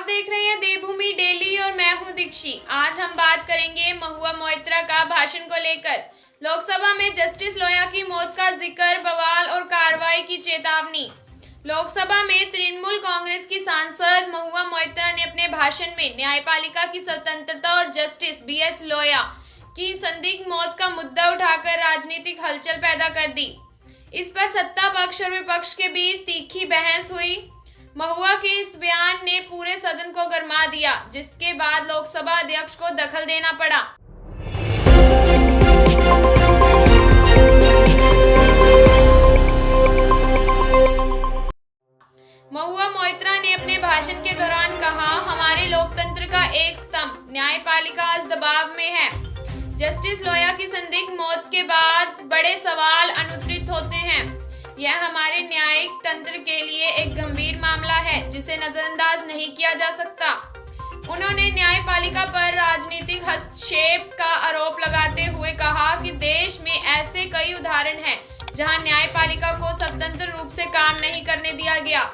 आप देख रहे हैं देवभूमि डेली और मैं हूं दीक्षी। आज हम बात करेंगे महुआ मोइत्रा का भाषण को लेकर। लोकसभा में जस्टिस लोया की मौत का जिक्र, बवाल और कार्रवाई की चेतावनी। लोकसभा में तृणमूल कांग्रेस की सांसद महुआ मोइत्रा ने अपने भाषण में न्यायपालिका की स्वतंत्रता और जस्टिस BH लोया की संदिग्ध मौत का मुद्दा उठाकर राजनीतिक हलचल पैदा कर दी। इस पर सत्ता पक्ष और विपक्ष के बीच तीखी बहस हुई। महुआ के इस बयान ने पूरे सदन को गरमा दिया, जिसके बाद लोकसभा अध्यक्ष को दखल देना पड़ा। महुआ मोइत्रा ने अपने भाषण के दौरान कहा, हमारे लोकतंत्र का एक स्तंभ न्यायपालिका आज दबाव में है। जस्टिस लोया की संदिग्ध मौत के बाद बड़े सवाल अनुत्तरित होते हैं। यह हमारे न्यायिक तंत्र के लिए एक गंभीर मामला है जिसे नजरअंदाज नहीं किया जा सकता। उन्होंने न्यायपालिका पर राजनीतिक हस्तक्षेप का आरोप लगाते हुए कहा कि देश में ऐसे कई उदाहरण हैं जहां न्यायपालिका को स्वतंत्र रूप से काम नहीं करने दिया गया।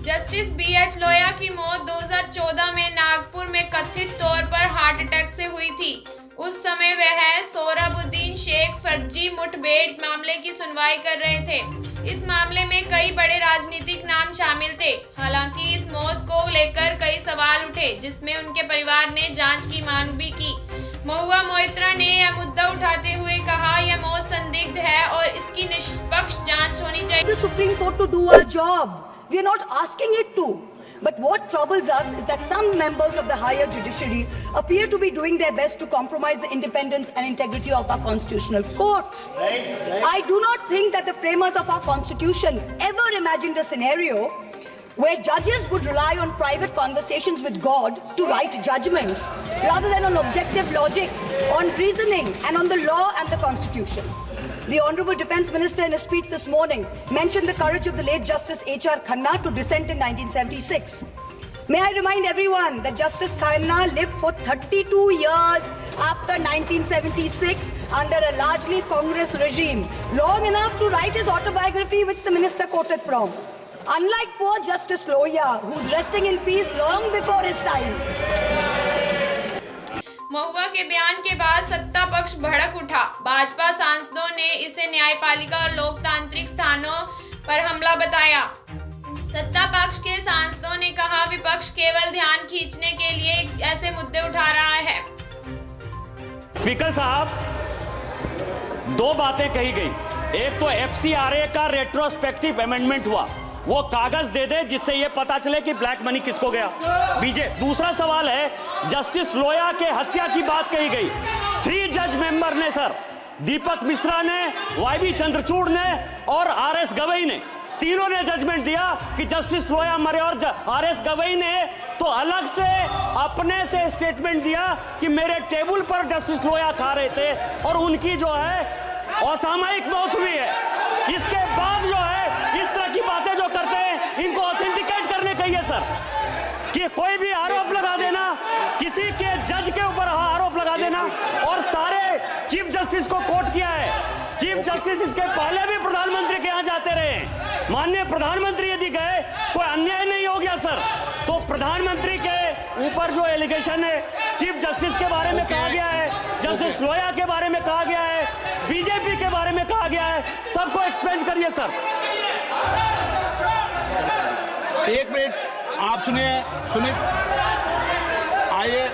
जस्टिस BH लोया की मौत 2014 में नागपुर में कथित तौर पर हार्ट अटैक से हुई थी। उस समय वह सोहराबुद्दीन शेख फर्जी मुठभेड़ मामले की सुनवाई कर रहे थे। इस मामले में कई बड़े राजनीतिक नाम शामिल थे। हालांकि इस मौत को लेकर कई सवाल उठे, जिसमें उनके परिवार ने जांच की मांग भी की। महुआ मोइत्रा ने यह मुद्दा उठाते हुए कहा, यह मौत संदिग्ध है और इसकी निष्पक्ष जांच होनी चाहिए। The Supreme Court to do our job. We are not asking it to. But what troubles us is that some members of the higher judiciary appear to be doing their best to compromise the independence and integrity of our constitutional courts. I do not think that the framers of our constitution ever imagined a scenario where judges would rely on private conversations with God to write judgments rather than on objective logic, on reasoning and on the law and the constitution. The Honourable Defence Minister in a speech this morning mentioned the courage of the late Justice H.R. Khanna to dissent in 1976. May I remind everyone that Justice Khanna lived for 32 years after 1976 under a largely Congress regime, long enough to write his autobiography which the minister quoted from. Unlike poor Justice Loya, who's resting in peace long before his time. महुआ के बयान के बाद सत्ता पक्ष भड़क उठा। भाजपा सांसदों ने इसे न्यायपालिका और लोकतांत्रिक स्थानों पर हमला बताया। सत्ता पक्ष के सांसदों ने कहा, विपक्ष केवल ध्यान खींचने के लिए ऐसे मुद्दे उठा रहा है। स्पीकर साहब, दो बातें कही गई। एक तो FCRA का रेट्रोस्पेक्टिव अमेंडमेंट हुआ, वो कागज दे दे जिससे ये पता चले कि ब्लैक मनी किसको गया। दूसरा सवाल है, जस्टिस लोया के हत्या की बात कही गई। 3 जज मेंबर ने सर, दीपक मिश्रा ने, YB चंद्रचूड़ ने और RS गवई ने, तीनों ने जजमेंट दिया कि जस्टिस लोया मरे। और RS गवई ने तो अलग से अपने से स्टेटमेंट दिया कि मेरे टेबल पर जस्टिस लोया खा रहे थे और उनकी जो है असामयिक मौत हुई है। इसके बाद जो है इस तरह की बातें जो करते हैं, इनको ऑथेंटिकेट करने चाहिए सर, कि कोई भी आरोप लगा देना, किसी के जज के ऊपर आरोप लगा देना। और सारे चीफ जस्टिस को कोट किया है। चीफ जस्टिस इसके पहले भी प्रधानमंत्री के यहाँ जाते रहे। माननीय प्रधानमंत्री यदि गए, कोई अन्याय नहीं हो गया सर। तो प्रधानमंत्री के ऊपर जो एलिगेशन है, चीफ जस्टिस के बारे में कहा गया है, जस्टिस लोया के बारे में कहा गया है, BJP के बारे में कहा गया है, सबको एक्सप्लेन करिए सर। एक मिनट आप सुनिए आइए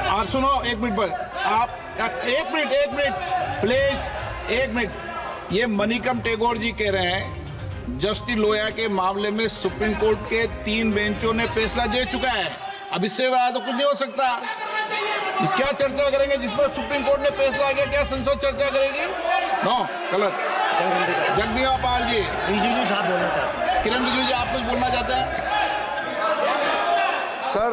आप सुनो। एक मिनट पर आप एक मिनट प्लीज, एक मिनट। ये मनिकम टेगोर जी कह रहे हैं जस्टिस लोया के मामले में सुप्रीम कोर्ट के 3 बेंचों ने फैसला दे चुका है। अब इससे ज्यादा तो कुछ नहीं हो सकता। क्या चर्चा करेंगे जिस पर सुप्रीम कोर्ट ने फैसला किया? क्या संसद चर्चा करेगी? नो, गलत। जगदीप पाल जी, रिजिजू साहब बोलना चाहते हैं। किरण रिजिजू जी, आप कुछ बोलना चाहते हैं? सर,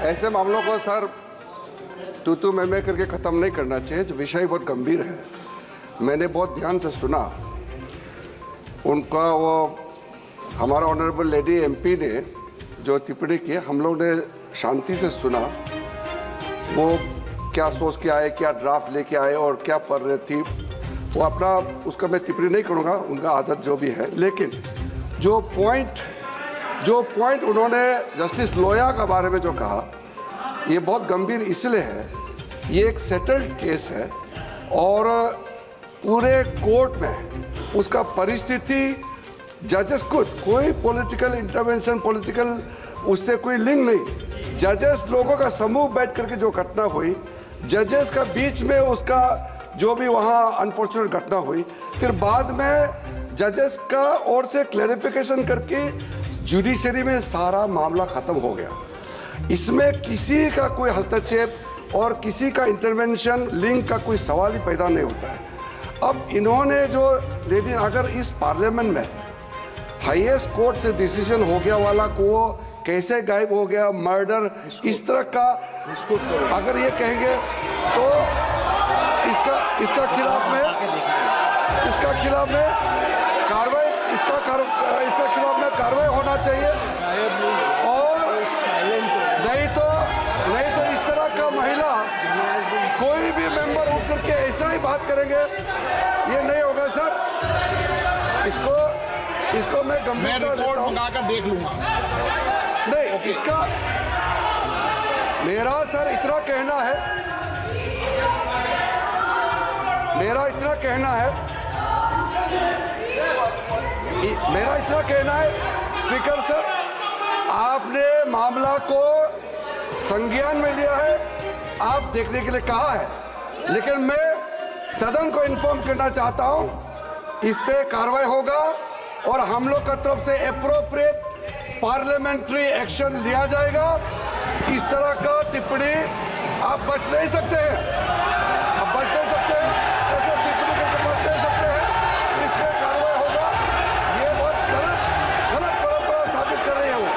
ऐसे मामलों को सर तू मैं करके ख़त्म नहीं करना चाहिए। जो विषय बहुत गंभीर है, मैंने बहुत ध्यान से सुना उनका। वो हमारा ऑनरेबल लेडी MP ने जो टिप्पणी की, हम लोग ने शांति से सुना। वो क्या सोच के आए, क्या ड्राफ्ट लेके आए और क्या पढ़ रहे थी, वो अपना उसका मैं टिप्पणी नहीं करूँगा, उनका आदत जो भी है। लेकिन जो पॉइंट उन्होंने जस्टिस लोया के बारे में जो कहा, ये बहुत गंभीर इसलिए है, ये एक सेटल्ड केस है और पूरे कोर्ट में उसका परिस्थिति जजेस कोई पॉलिटिकल इंटरवेंशन, पॉलिटिकल उससे कोई लिंक नहीं। जजेस लोगों का समूह बैठ करके जो घटना हुई, जजेस का बीच में उसका जो भी वहाँ अनफॉर्चुनेट घटना हुई, फिर बाद में जजेस का ओर से क्लैरिफिकेशन करके जुडिशरी में सारा मामला खत्म हो गया। इसमें किसी का कोई हस्तक्षेप और किसी का इंटरवेंशन लिंक का कोई सवाल ही पैदा नहीं होता है। अब इन्होंने जो, लेकिन अगर इस पार्लियामेंट में हाईएस्ट कोर्ट से डिसीजन हो गया वाला को कैसे गायब हो गया, मर्डर, इस तरह का अगर ये कहेंगे तो इसका खिलाफ में कार्रवाई होना चाहिए। और नहीं तो इस तरह का महिला कोई भी मेंबर उठ करके ऐसा ही बात करेंगे, ये नहीं होगा सर। इसको मैं गंभीरता रिपोर्ट मंगाकर देख लूंगा। नहीं, इसका मेरा सर इतना कहना है स्पीकर सर, आपने मामला को संज्ञान में लिया है, आप देखने के लिए कहा है, लेकिन मैं सदन को इन्फॉर्म करना चाहता हूं, इस पे कार्रवाई होगा और हम लोग का तरफ से एप्रोप्रिएट पार्लियामेंट्री एक्शन लिया जाएगा। इस तरह का टिप्पणी आप बच नहीं सकते हैं, ऐसे टिप्पणी करके बच नहीं सकते हैं। इस पे कार्रवाई होगा। ये बहुत गलत परंपरा साबित कर रही है वो।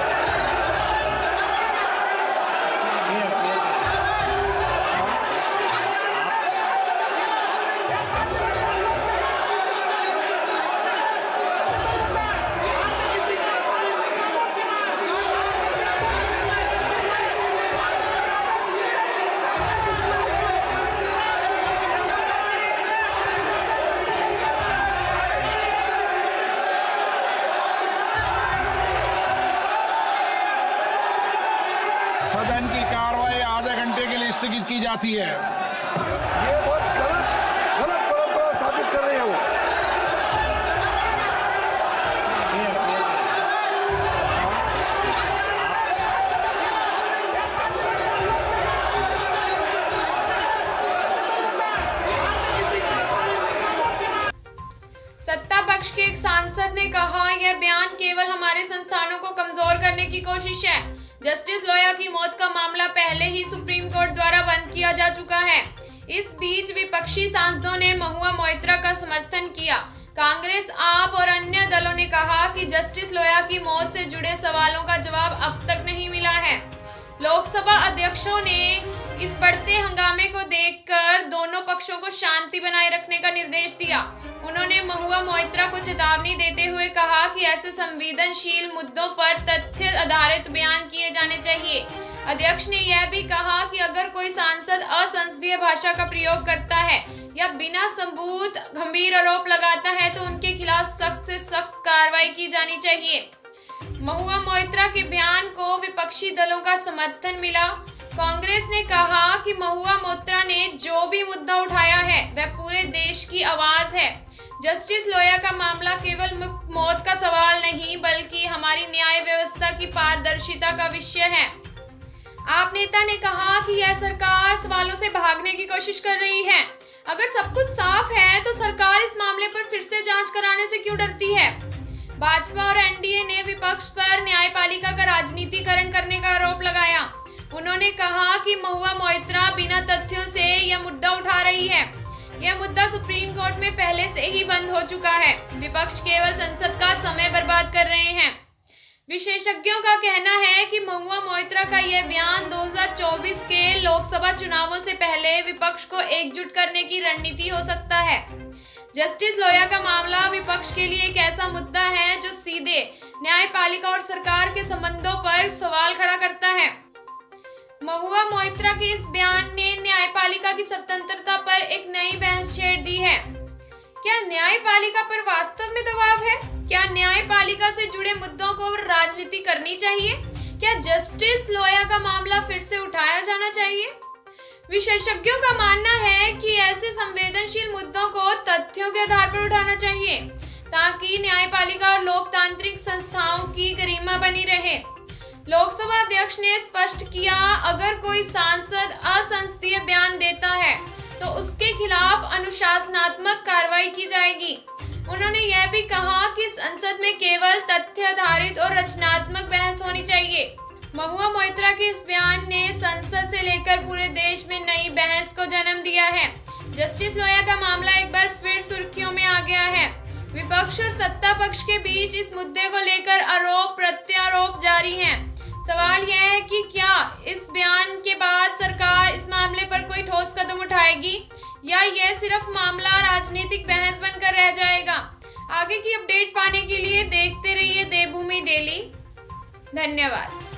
सदन की कार्रवाई आधे घंटे के लिए स्थगित की जाती है। ये बहुत गलत परंपरा साबित कर रही है वो। सत्ता पक्ष के एक सांसद ने कहा, यह बयान केवल हमारे संस्थानों को कमजोर करने की कोशिश है। जस्टिस लोया की मौत का मामला पहले ही सुप्रीम कोर्ट द्वारा बंद किया जा चुका है। इस बीच विपक्षी सांसदों ने महुआ मोइत्रा का समर्थन किया। कांग्रेस, आप और अन्य दलों ने कहा कि जस्टिस लोया की मौत से जुड़े सवालों का जवाब अब तक नहीं मिला है। लोकसभा अध्यक्षों ने इस बढ़ते हंगामे को देखकर दोनों पक्षों को शांति बनाए रखने का निर्देश दिया। उन्होंने महुआ मोइत्रा को चेतावनी देते हुए कहा कि ऐसे संवेदनशील मुद्दों पर तथ्य आधारित बयान किए जाने चाहिए। अध्यक्ष ने यह भी कहा कि अगर कोई सांसद असंसदीय भाषा का प्रयोग करता है या बिना सबूत गंभीर आरोप लगाता है तो उनके खिलाफ सख्त से सख्त कार्रवाई की जानी चाहिए। महुआ मोइत्रा के बयान को विपक्षी दलों का समर्थन मिला। कांग्रेस ने कहा कि महुआ मोइत्रा ने जो भी मुद्दा उठाया है वह पूरे देश की आवाज है। जस्टिस लोया का मामला केवल मौत का सवाल नहीं बल्कि हमारी न्याय व्यवस्था की पारदर्शिता का विषय है। आप नेता ने कहा कि यह सरकार सवालों से भागने की कोशिश कर रही है। अगर सब कुछ साफ है तो सरकार इस मामले पर फिर से जांच कराने से क्यों डरती है? भाजपा और एनडीए ने विपक्ष पर न्यायपालिका का राजनीतिकरण करने का आरोप लगाया। उन्होंने कहा कि महुआ मोइत्रा बिना तथ्यों से यह मुद्दा उठा रही है। यह मुद्दा सुप्रीम कोर्ट में पहले से ही बंद हो चुका है। विपक्ष केवल संसद का समय बर्बाद कर रहे हैं। विशेषज्ञों का कहना है कि महुआ मोइत्रा का यह बयान 2024 के लोकसभा चुनावों से पहले विपक्ष को एकजुट करने की रणनीति हो सकता है। जस्टिस लोया का मामला विपक्ष के लिए एक ऐसा मुद्दा है जो सीधे न्यायपालिका और सरकार के संबंधों पर सवाल खड़ा करता है। महुआ मोइत्रा के इस बयान ने न्यायपालिका की स्वतंत्रता पर एक नई बहस छेड़ दी है। क्या न्यायपालिका पर वास्तव में दबाव है? क्या न्यायपालिका से जुड़े मुद्दों को राजनीति करनी चाहिए? क्या जस्टिस लोया का मामला फिर से उठाया जाना चाहिए? विशेषज्ञों का मानना है कि ऐसे संवेदनशील मुद्दों को तथ्यों के आधार पर उठाना चाहिए ताकि न्यायपालिका और लोकतांत्रिक संस्थाओं की गरिमा बनी रहे। लोकसभा अध्यक्ष ने स्पष्ट किया, अगर कोई सांसद असंसदीय बयान देता है तो उसके खिलाफ अनुशासनात्मक कार्रवाई की जाएगी। उन्होंने यह भी कहा कि संसद में केवल तथ्य आधारित और रचनात्मक बहस होनी चाहिए। महुआ मोइत्रा के इस बयान ने संसद से लेकर पूरे देश में नई बहस को जन्म दिया है। जस्टिस लोया का मामला एक बार फिर सुर्खियों में आ गया है। विपक्ष और सत्ता पक्ष के बीच इस मुद्दे को लेकर आरोप प्रत्यारोप जारी हैं। सवाल यह है कि क्या इस बयान के बाद सरकार इस मामले पर कोई ठोस कदम उठाएगी या यह सिर्फ मामला राजनीतिक बहस बनकर रह जाएगा। आगे की अपडेट पाने के लिए देखते रहिए देवभूमि डेली। धन्यवाद।